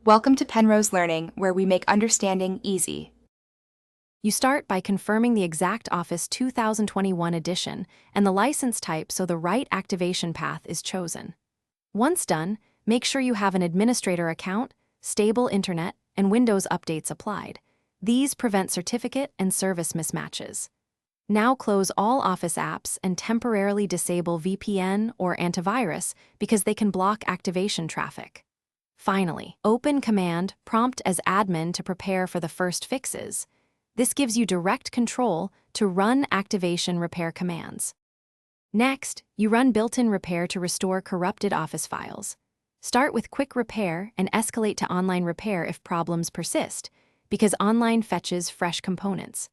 Welcome to Penrose Learning, where we make understanding easy. You start by confirming the exact Office 2021 edition and the license type so the right activation path is chosen. Once done, make sure you have an administrator account, stable internet, and Windows updates applied. These prevent certificate and service mismatches. Now close all Office apps and temporarily disable VPN or antivirus because they can block activation traffic. Finally, open Command Prompt as admin to prepare for the first fixes. This gives you direct control to run activation repair commands. Next, you run built-in repair to restore corrupted Office files. Start with quick repair and escalate to online repair if problems persist, because online fetches fresh components.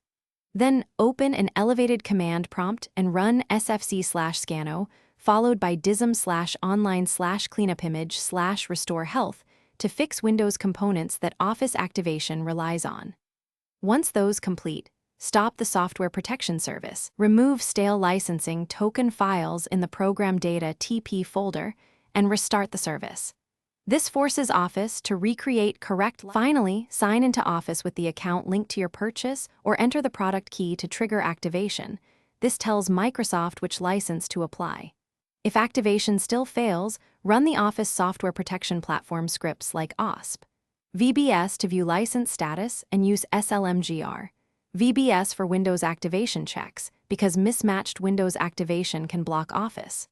Then open an elevated command prompt and run sfc/scano, followed by dism/online/cleanupimage/restore health to fix Windows components that Office activation relies on. Once those complete, stop the software protection service, remove stale licensing token files in the program data TP folder, and restart the service. This forces Office to recreate correct. Finally, sign into Office with the account linked to your purchase or enter the product key to trigger activation. This tells Microsoft which license to apply. If activation still fails, run the Office software protection platform scripts like OSP. VBS to view license status and use SLMGR. VBS for Windows activation checks, because mismatched Windows activation can block Office.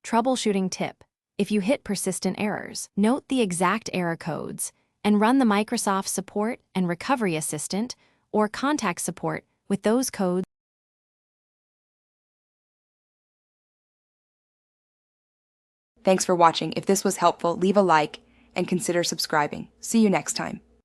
Troubleshooting tip: if you hit persistent errors, note the exact error codes and run the Microsoft Support and Recovery Assistant or Contact Support with those codes. Thanks for watching. If this was helpful, leave a like and consider subscribing. See you next time.